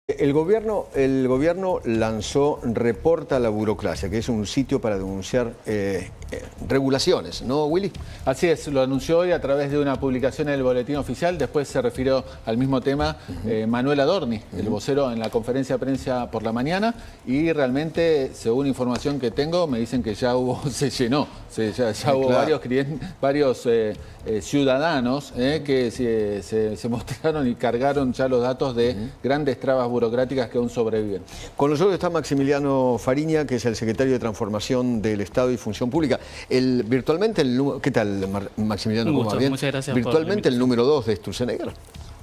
El gobierno lanzó Reporta la Burocracia, que es un sitio para denunciar regulaciones, ¿no, Willy? Así es, lo anunció hoy a través de una publicación en el Boletín Oficial. Después se refirió al mismo tema Manuel Adorni, el vocero, en la conferencia de prensa por la mañana. Y realmente, según información que tengo, me dicen que ya se llenó. Ya hubo varios ciudadanos que se mostraron y cargaron ya los datos de grandes trabas burocráticas que aún sobreviven. Con nosotros está Maximiliano Fariña, que es el secretario de Transformación del Estado y Función Pública. Virtualmente, ¿qué tal, Maximiliano? Un gusto, muchas gracias. Virtualmente el número 2 de Sturzenegger.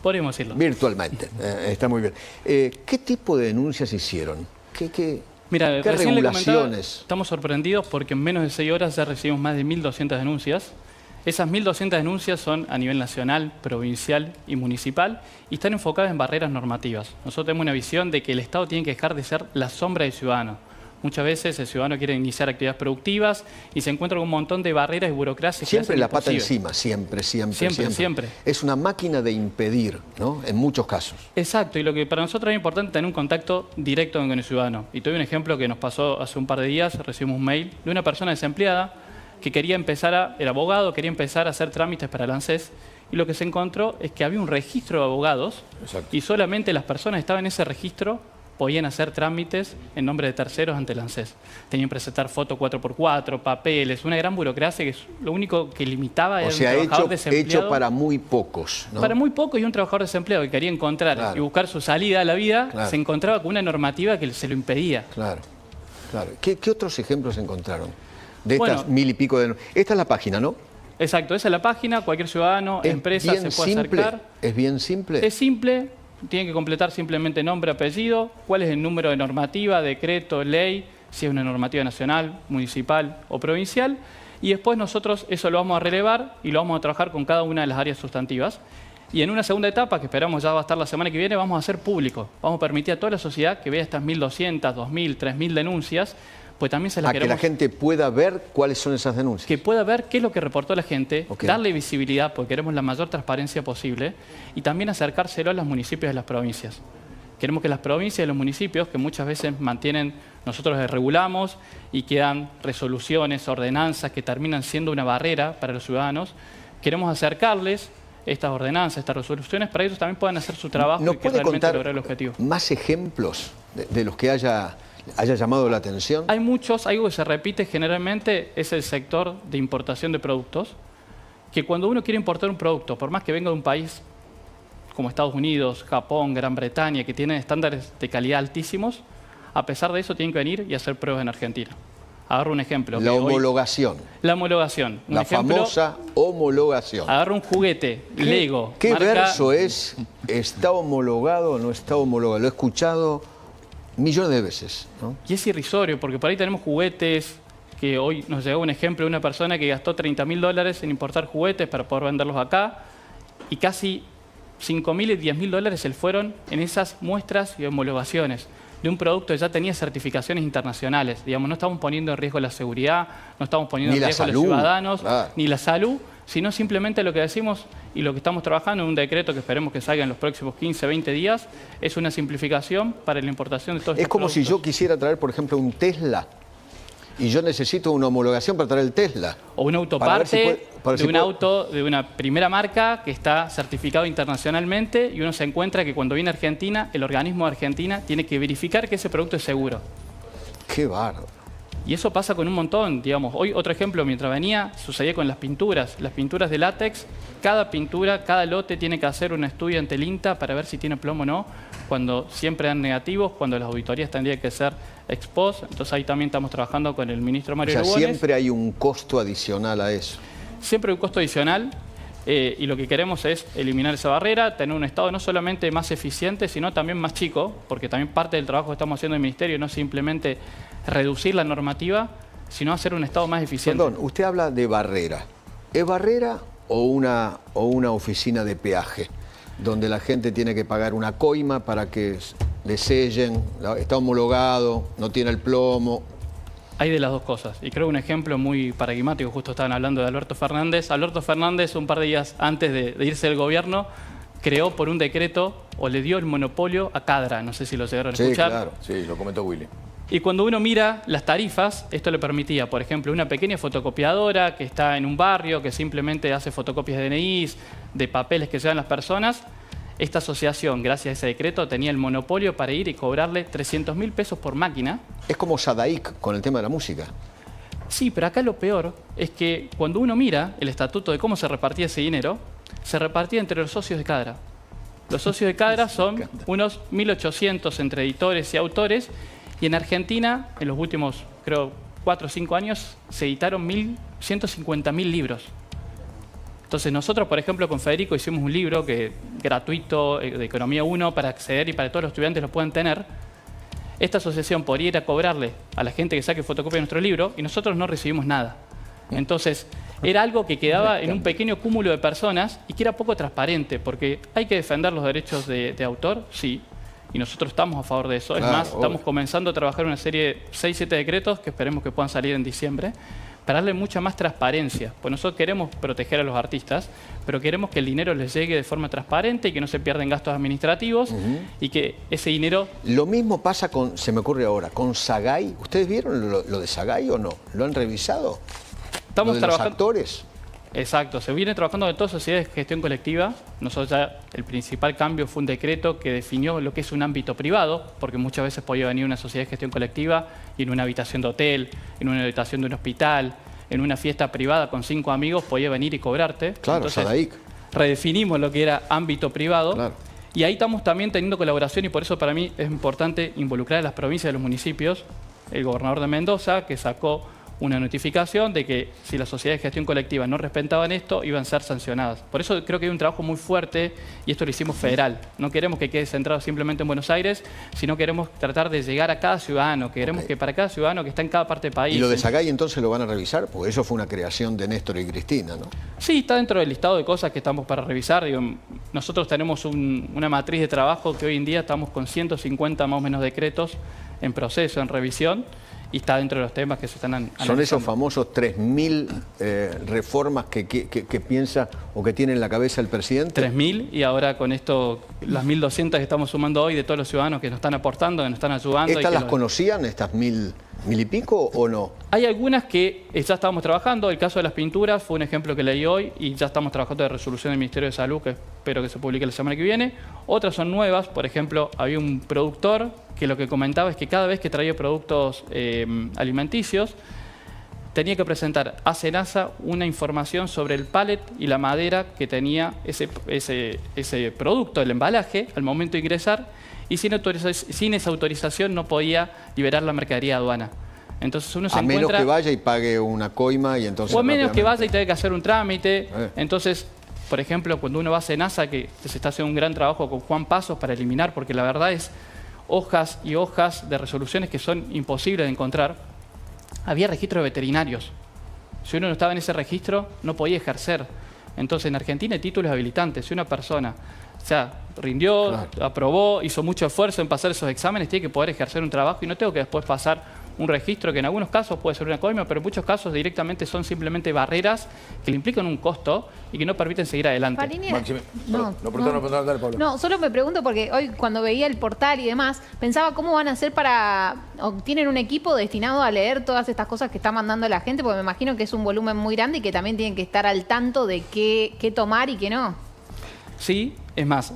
Podríamos decirlo. Virtualmente, está muy bien. ¿Qué tipo de denuncias hicieron? Mira, ¿Qué regulaciones? Estamos sorprendidos porque en menos de 6 horas ya recibimos más de 1.200 denuncias. Esas 1.200 denuncias son a nivel nacional, provincial y municipal y están enfocadas en barreras normativas. Nosotros tenemos una visión de que el Estado tiene que dejar de ser la sombra del ciudadano. Muchas veces el ciudadano quiere iniciar actividades productivas y se encuentra con un montón de barreras y burocracias. Siempre la pata encima, siempre. Es una máquina de impedir, ¿no? En muchos casos. Exacto, y lo que para nosotros es importante es tener un contacto directo con el ciudadano. Y tuve un ejemplo que nos pasó hace un par de días, recibimos un mail de una persona desempleada que era abogado, quería empezar a hacer trámites para el ANSES, y lo que se encontró es que había un registro de abogados. Exacto. Y solamente las personas que estaban en ese registro podían hacer trámites en nombre de terceros ante el ANSES. Tenían que presentar foto 4x4, papeles, una gran burocracia que lo único que limitaba era un trabajador desempleado. Hecho para muy pocos, ¿no? Para muy pocos, y un trabajador desempleado que quería encontrar y buscar su salida a la vida, se encontraba con una normativa que se lo impedía. Claro. ¿Qué otros ejemplos encontraron? De estas 1.000 y pico de... Esta es la página, ¿no? Exacto, esa es la página. Cualquier ciudadano, empresa se puede acercar. ¿Es bien simple? Es simple. Tienen que completar simplemente nombre, apellido, cuál es el número de normativa, decreto, ley, si es una normativa nacional, municipal o provincial. Y después nosotros eso lo vamos a relevar y lo vamos a trabajar con cada una de las áreas sustantivas. Y en una segunda etapa, que esperamos ya va a estar la semana que viene, vamos a hacer público. Vamos a permitir a toda la sociedad que vea estas 1.200, 2.000, 3.000 denuncias, pues también se las queremos... que la gente pueda ver cuáles son esas denuncias. Que pueda ver qué es lo que reportó la gente, darle visibilidad, porque queremos la mayor transparencia posible, y también acercárselo a los municipios y a las provincias. Queremos que las provincias y los municipios, que muchas veces nosotros les regulamos y quedan resoluciones, ordenanzas que terminan siendo una barrera para los ciudadanos, queremos acercarles estas ordenanzas, estas resoluciones, para que ellos también puedan hacer su trabajo y que realmente lograr el objetivo. ¿Más ejemplos de los que haya llamado la atención? Hay muchos. Algo que se repite generalmente es el sector de importación de productos, que cuando uno quiere importar un producto, por más que venga de un país como Estados Unidos, Japón, Gran Bretaña, que tienen estándares de calidad altísimos, a pesar de eso tienen que venir y hacer pruebas en Argentina. Agarro un ejemplo. La homologación. La homologación. La famosa homologación. Agarro un juguete, Lego. ¿Qué verso es? ¿Está homologado o no está homologado? Lo he escuchado millones de veces, ¿no? Y es irrisorio, porque por ahí tenemos juguetes, que hoy nos llegó un ejemplo de una persona que gastó $30.000 en importar juguetes para poder venderlos acá, y casi $5.000 y $10.000 se le fueron en esas muestras y homologaciones de un producto que ya tenía certificaciones internacionales. Digamos, no estamos poniendo en riesgo la seguridad, no estamos poniendo en riesgo a los ciudadanos, ni la salud, sino simplemente lo que decimos y lo que estamos trabajando en un decreto que esperemos que salga en los próximos 15, 20 días, es una simplificación para la importación de todos estos productos. Es como si yo quisiera traer, por ejemplo, un Tesla y yo necesito una homologación para traer el Tesla. O una autoparte de un auto de una primera marca que está certificado internacionalmente, y uno se encuentra que cuando viene a Argentina, el organismo de Argentina tiene que verificar que ese producto es seguro. ¡Qué bárbaro! Y eso pasa con un montón, digamos. Hoy, otro ejemplo, mientras venía, sucedía con las pinturas de látex. Cada pintura, cada lote tiene que hacer un estudio ante el INTA para ver si tiene plomo o no, cuando siempre dan negativos, cuando las auditorías tendrían que ser ex post. Entonces ahí también estamos trabajando con el ministro Mario Lugones. Siempre hay un costo adicional a eso. Siempre hay un costo adicional. Y lo que queremos es eliminar esa barrera, tener un Estado no solamente más eficiente, sino también más chico, porque también parte del trabajo que estamos haciendo en el Ministerio no es simplemente reducir la normativa, sino hacer un Estado más eficiente. Perdón, usted habla de barrera. ¿Es barrera o una oficina de peaje, donde la gente tiene que pagar una coima para que le sellen, está homologado, no tiene el plomo? Hay de las dos cosas, y creo un ejemplo muy paradigmático, justo estaban hablando de Alberto Fernández. Alberto Fernández, un par de días antes de irse del gobierno, creó por un decreto o le dio el monopolio a Cadra. No sé si lo llegaron a Sí, escuchar. claro. Sí, lo comentó Willy. Y cuando uno mira las tarifas, esto le permitía, por ejemplo, una pequeña fotocopiadora que está en un barrio, que simplemente hace fotocopias de DNIs, de papeles que llevan las personas. Esta asociación, gracias a ese decreto, tenía el monopolio para ir y cobrarle 300.000 pesos por máquina. Es como Sadaic con el tema de la música. Sí, pero acá lo peor es que cuando uno mira el estatuto de cómo se repartía ese dinero, se repartía entre los socios de Cadra. Los socios de Cadra son unos 1.800 entre editores y autores, y en Argentina, en los últimos, creo, 4 o 5 años, se editaron 150.000 libros. Entonces nosotros, por ejemplo, con Federico hicimos un libro gratuito de Economía 1 para acceder y para que todos los estudiantes lo puedan tener. Esta asociación podría ir a cobrarle a la gente que saque fotocopia de nuestro libro y nosotros no recibimos nada. Entonces, era algo que quedaba en un pequeño cúmulo de personas y que era poco transparente, porque hay que defender los derechos de autor, sí, y nosotros estamos a favor de eso. Claro, es más, obvio. estamos comenzando a trabajar una serie de 6-7 decretos que esperemos que puedan salir en diciembre, para darle mucha más transparencia. Pues nosotros queremos proteger a los artistas, pero queremos que el dinero les llegue de forma transparente y que no se pierdan gastos administrativos y que ese dinero... Lo mismo pasa con, se me ocurre ahora, con Sagay. ¿Ustedes vieron lo de Sagay o no? ¿Lo han revisado? Estamos ¿Lo de trabajando... los actores? Exacto, se viene trabajando en todas sociedades de gestión colectiva. Nosotros ya el principal cambio fue un decreto que definió lo que es un ámbito privado, porque muchas veces podía venir una sociedad de gestión colectiva y en una habitación de hotel, en una habitación de un hospital, en una fiesta privada con 5 amigos podía venir y cobrarte. Claro, Entonces, Sadaic. redefinimos lo que era ámbito privado. Claro. Y ahí estamos también teniendo colaboración y por eso para mí es importante involucrar a las provincias y los municipios. El gobernador de Mendoza, que sacó una notificación de que si las sociedades de gestión colectiva no respetaban esto, iban a ser sancionadas. Por eso creo que hay un trabajo muy fuerte y esto lo hicimos federal. No queremos que quede centrado simplemente en Buenos Aires, sino queremos tratar de llegar a cada ciudadano. Queremos que para cada ciudadano que está en cada parte del país... ¿Y lo de Sagay entonces lo van a revisar? Porque eso fue una creación de Néstor y Cristina, ¿no? Sí, está dentro del listado de cosas que estamos para revisar. Digo, nosotros tenemos una matriz de trabajo que hoy en día estamos con 150 más o menos decretos en proceso, en revisión, y está dentro de los temas que se están analizando. Son esos famosos 3.000 reformas que piensa o que tiene en la cabeza el presidente. 3.000 y ahora con esto, las 1.200 que estamos sumando hoy de todos los ciudadanos que nos están aportando, que nos están ayudando. ¿Estas las conocían, estas 1.000 y pico o no? Hay algunas que ya estábamos trabajando. El caso de las pinturas fue un ejemplo que leí hoy y ya estamos trabajando de resolución del Ministerio de Salud, que espero que se publique la semana que viene. Otras son nuevas. Por ejemplo, había un productor que lo que comentaba es que cada vez que traía productos alimenticios, tenía que presentar a SENASA una información sobre el pallet y la madera que tenía ese producto, el embalaje, al momento de ingresar, y sin esa autorización no podía liberar la mercadería a aduana. Entonces uno se encuentra... menos que vaya y pague una coima y entonces... O a menos que vaya y tenga que hacer un trámite. Entonces, por ejemplo, cuando uno va a SENASA, que se está haciendo un gran trabajo con Juan Pasos para eliminar, porque la verdad es hojas y hojas de resoluciones que son imposibles de encontrar, había registro de veterinarios. Si uno no estaba en ese registro, no podía ejercer. Entonces, en Argentina hay títulos habilitantes. Si una persona rindió, aprobó, hizo mucho esfuerzo en pasar esos exámenes, tiene que poder ejercer un trabajo y no tengo que después pasar un registro que en algunos casos puede ser una coima, pero en muchos casos directamente son simplemente barreras que le implican un costo y que no permiten seguir adelante. Farini, Dale, Pablo. No, solo me pregunto porque hoy cuando veía el portal y demás, pensaba cómo van a hacer o tienen un equipo destinado a leer todas estas cosas que está mandando la gente, porque me imagino que es un volumen muy grande y que también tienen que estar al tanto de qué tomar y qué no. Sí, es más,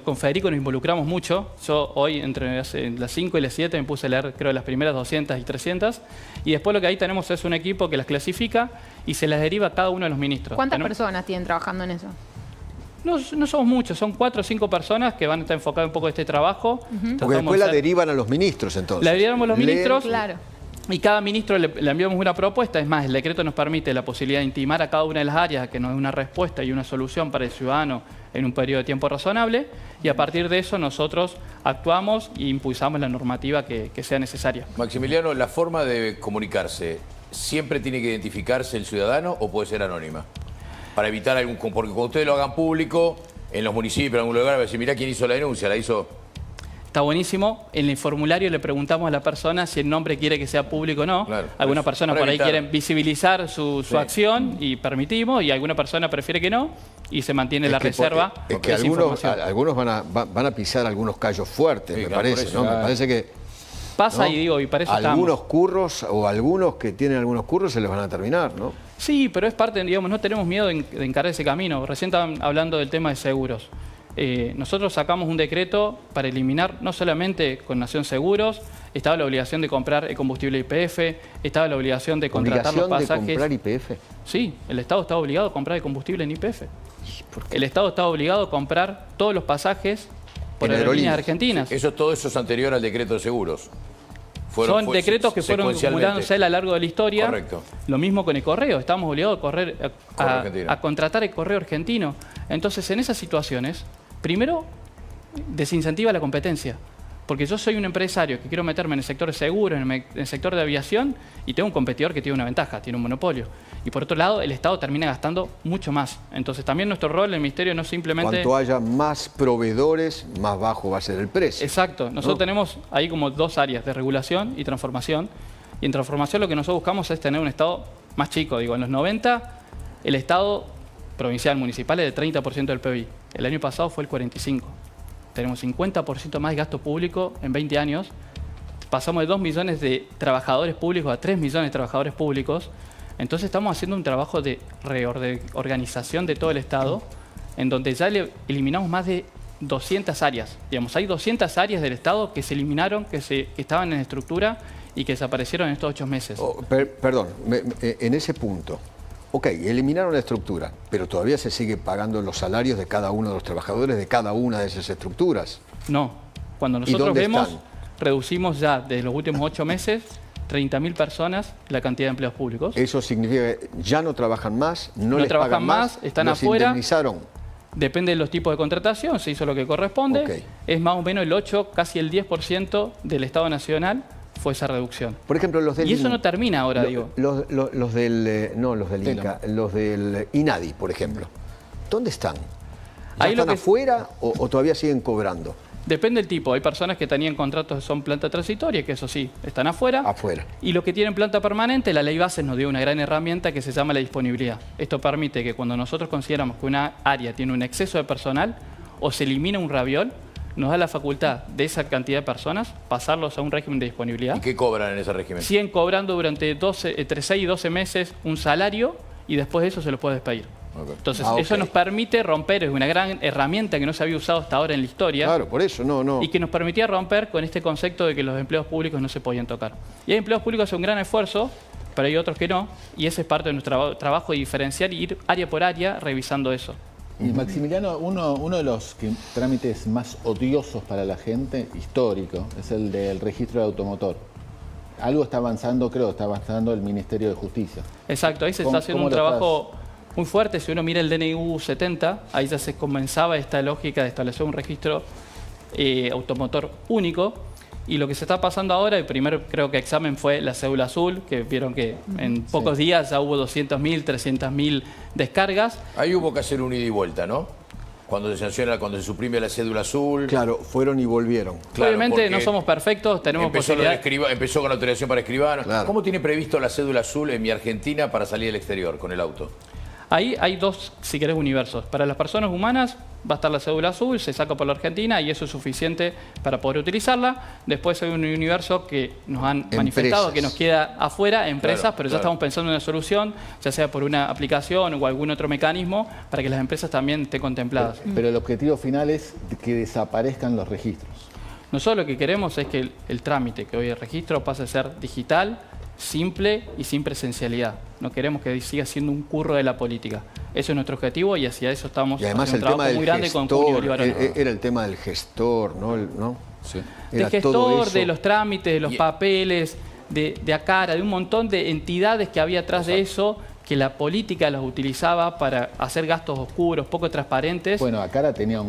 con Federico nos involucramos mucho. Yo hoy, entre las 5 y las 7, me puse a leer, creo, las primeras 200 y 300. Y después lo que ahí tenemos es un equipo que las clasifica y se las deriva a cada uno de los ministros. ¿Cuántas personas tienen trabajando en eso? No somos muchos, son 4 o 5 personas que van a estar enfocadas un poco en este trabajo. Porque después la derivan a los ministros, entonces. La derivamos a los ministros. Claro. Y cada ministro le enviamos una propuesta. Es más, el decreto nos permite la posibilidad de intimar a cada una de las áreas que nos dé una respuesta y una solución para el ciudadano en un periodo de tiempo razonable. Y a partir de eso nosotros actuamos e impulsamos la normativa que sea necesaria. Maximiliano, ¿la forma de comunicarse siempre tiene que identificarse el ciudadano o puede ser anónima? Para evitar porque cuando ustedes lo hagan público, en los municipios, en algún lugar, va a decir, mirá quién hizo la denuncia, la hizo... está buenísimo. En el formulario le preguntamos a la persona si el nombre quiere que sea público o no. Claro, Algunas personas para por ahí evitar. quieren visibilizar su acción y permitimos, y alguna persona prefiere que no y se mantiene la reserva. Es que de esa información. algunos van a pisar algunos callos fuertes, Sí, me claro, parece, por eso, ¿no? Me claro. parece que Pasa ¿no? y digo, y para eso algunos estamos. curros o algunos que tienen algunos curros se les van a terminar, ¿no? Sí, pero es parte, digamos, no tenemos miedo de encarar ese camino. Recién estaban hablando del tema de seguros. Nosotros sacamos un decreto para eliminar, no solamente con Nación Seguros, estaba la obligación de comprar el combustible YPF, estaba la obligación de contratar los Obligación de pasajes. comprar YPF. Sí, el Estado está obligado a comprar el combustible en YPF. El Estado está obligado a comprar todos los pasajes por En aerolíneas aerolíneas. argentinas. Todo eso es anterior al decreto de seguros. Son decretos que fueron acumulándose a lo largo de la historia. Correcto. Lo mismo con el correo. Estamos obligados Argentina. a contratar el correo argentino. Entonces, en esas situaciones, primero, desincentiva la competencia. Porque yo soy un empresario que quiero meterme en el sector de seguros, en el sector de aviación, y tengo un competidor que tiene una ventaja, tiene un monopolio. Y por otro lado, el Estado termina gastando mucho más. Entonces, también nuestro rol en el Ministerio no simplemente... Cuanto haya más proveedores, más bajo va a ser el precio. Exacto. Nosotros tenemos ahí como dos áreas, de regulación y transformación. Y en transformación lo que nosotros buscamos es tener un Estado más chico. Digo, en los 90, el Estado provincial, municipal, es del 30% del PBI. El año pasado fue el 45%. Tenemos 50% más de gasto público en 20 años. Pasamos de 2 millones de trabajadores públicos a 3 millones de trabajadores públicos. Entonces estamos haciendo un trabajo de reorganización de todo el Estado, en donde ya eliminamos más de 200 áreas. Digamos, hay 200 áreas del Estado que se eliminaron, que estaban en estructura y que desaparecieron en estos 8 meses. Perdón, en ese punto. Ok, eliminaron la estructura, pero todavía se sigue pagando los salarios de cada uno de los trabajadores de cada una de esas estructuras. No. Cuando nosotros dónde vemos, están? reducimos ya desde los últimos 8 meses 30.000 personas la cantidad de empleos públicos. Eso significa que ya no trabajan más, no les trabajan pagan más, están los afuera. indemnizaron. Depende de los tipos de contratación, se hizo lo que corresponde. Ok. Es más o menos el 8, casi el 10% del Estado Nacional fue esa reducción. Por ejemplo, los del Y eso no termina ahora, digo. Los del Inca, los del INADI, por ejemplo. ¿Dónde están? ¿Ya Ahí lo están que- afuera o todavía siguen cobrando? Depende del tipo. Hay personas que tenían contratos que son planta transitoria, que eso sí, están afuera. Afuera. Y los que tienen planta permanente, la ley Bases nos dio una gran herramienta que se llama la disponibilidad. Esto permite que cuando nosotros consideramos que una área tiene un exceso de personal o se elimina un raviol, nos da la facultad de esa cantidad de personas pasarlos a un régimen de disponibilidad. ¿Y qué cobran en ese régimen? Siguen cobrando durante entre 6 y 12 meses un salario y después de eso se los puede despedir. Ok. Entonces, Ah, eso ok. nos permite romper, es una gran herramienta que no se había usado hasta ahora en la historia. Claro, por eso, no. Y que nos permitía romper con este concepto de que los empleos públicos no se podían tocar. Y hay empleos públicos que hacen un gran esfuerzo, pero hay otros que no, y ese es parte de nuestro trabajo de diferenciar y ir área por área revisando eso. Y Maximiliano, uno de los trámites más odiosos para la gente, histórico, es el del registro de automotor. Algo está avanzando, creo, está avanzando el Ministerio de Justicia. Exacto, ahí se ¿Cómo- está haciendo cómo un lo trabajo muy fuerte. Si uno mira el DNU 70, ahí ya se comenzaba esta lógica de establecer un registro automotor único. Y lo que se está pasando ahora, el primer creo que examen fue la cédula azul, que vieron que en pocos días ya hubo 200.000, 300.000 descargas. Ahí hubo que hacer un ida y vuelta, ¿no? Cuando se sanciona, cuando se suprime la cédula azul. Claro, fueron y volvieron. Claro, Obviamente porque no somos perfectos, tenemos empezó, lo de posibilidad. empezó con la autorización para escribano. Claro. ¿Cómo tiene previsto la cédula azul en mi Argentina para salir al exterior con el auto? Ahí hay dos, si querés, universos. Para las personas humanas va a estar la cédula azul, se saca por la Argentina y eso es suficiente para poder utilizarla. Después hay un universo que nos han manifestado que nos queda afuera, empresas, Claro, pero ya claro. estamos pensando en una solución, ya sea por una aplicación o algún otro mecanismo, para que las empresas también estén contempladas. Pero el objetivo final es que desaparezcan los registros. Nosotros lo que queremos es que el trámite, que hoy el registro, pase a ser digital, simple y sin presencialidad. No queremos que siga siendo un curro de la política. Eso es nuestro objetivo y hacia eso estamos Y además el haciendo un tema trabajo del muy grande con Julio gestor, Olivares. era el tema del gestor, ¿no? Sí. De Era todo gestor, eso. de los trámites, de los Y- papeles, de ACARA, de un montón de entidades que había atrás de eso, que la política los utilizaba para hacer gastos oscuros, poco transparentes. Bueno, Acara tenía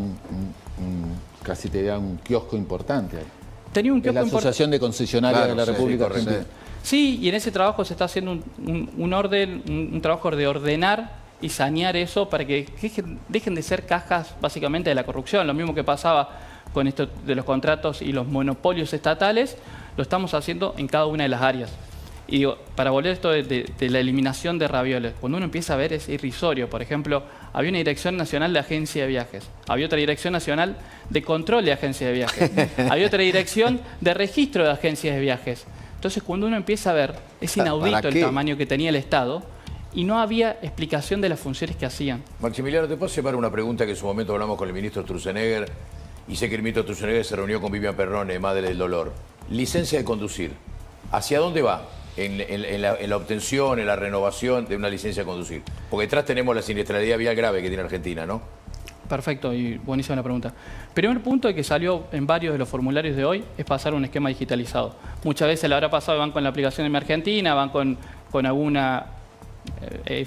casi tenía un kiosco importante ahí. Tenía un Es la kiosco importante. Asociación de Concesionarios Claro, de la sí, República sí, correcto. Argentina. Sí, y en ese trabajo se está haciendo un orden, un trabajo de ordenar y sanear eso para que dejen de ser cajas básicamente de la corrupción. Lo mismo que pasaba con esto de los contratos y los monopolios estatales, lo estamos haciendo en cada una de las áreas. Y digo, para volver a esto de la eliminación de ravioles, cuando uno empieza a ver es irrisorio. Por ejemplo, había una Dirección Nacional de Agencia de Viajes, había otra Dirección Nacional de Control de Agencias de Viajes, había otra Dirección de Registro de Agencias de Viajes. Entonces, cuando uno empieza a ver, es inaudito el tamaño que tenía el Estado y no había explicación de las funciones que hacían. Maximiliano, ¿te puedo llevar una pregunta que en su momento hablamos con el ministro Sturzenegger y sé que el ministro Sturzenegger se reunió con Vivian Perrone, madre del dolor? Licencia de conducir, ¿hacia dónde va? En la obtención, en la renovación de una licencia de conducir. Porque detrás tenemos la siniestralidad vial grave que tiene Argentina, ¿no? Perfecto, y buenísima la pregunta. Primer punto que salió en varios de los formularios de hoy es pasar a un esquema digitalizado. Muchas veces la habrá pasado, van con la aplicación de Mi Argentina, van con alguna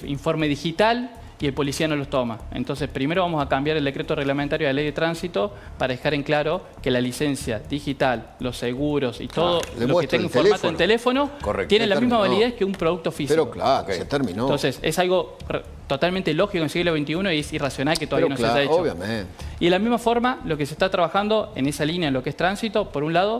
informe digital y el policía no los toma. Entonces, primero vamos a cambiar el decreto reglamentario de la ley de tránsito para dejar en claro que la licencia digital, los seguros y todo lo que tenga en formato en teléfono tiene la misma validez que un producto físico. Pero claro, se terminó. Entonces, es algo totalmente lógico en el siglo XXI y es irracional que todavía no se haya hecho. Obviamente. Y de la misma forma, lo que se está trabajando en esa línea, en lo que es tránsito, por un lado,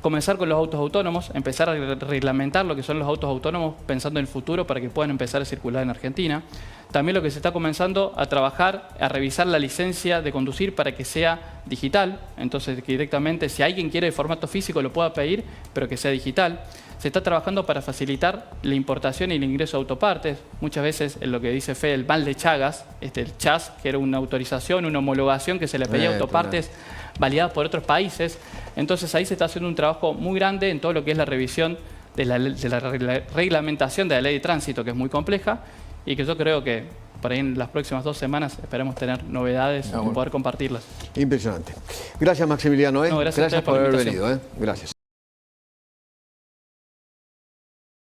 comenzar con los autos autónomos, empezar a reglamentar lo que son los autos autónomos pensando en el futuro para que puedan empezar a circular en Argentina. También lo que se está comenzando a trabajar, a revisar la licencia de conducir para que sea digital. Entonces, que directamente, si alguien quiere el formato físico, lo pueda pedir, pero que sea digital. Se está trabajando para facilitar la importación y el ingreso de autopartes. Muchas veces, en lo que dice Fede, el mal de Chagas, el CHAS, que era una autorización, una homologación que se le pedía a autopartes validadas por otros países. Entonces, ahí se está haciendo un trabajo muy grande en todo lo que es la revisión de la reglamentación de la ley de tránsito, que es muy compleja, y que yo creo que por ahí en las próximas 2 semanas esperemos tener novedades y poder compartirlas. Impresionante. Gracias, Maximiliano. No, gracias por haber invitación. venido. Gracias.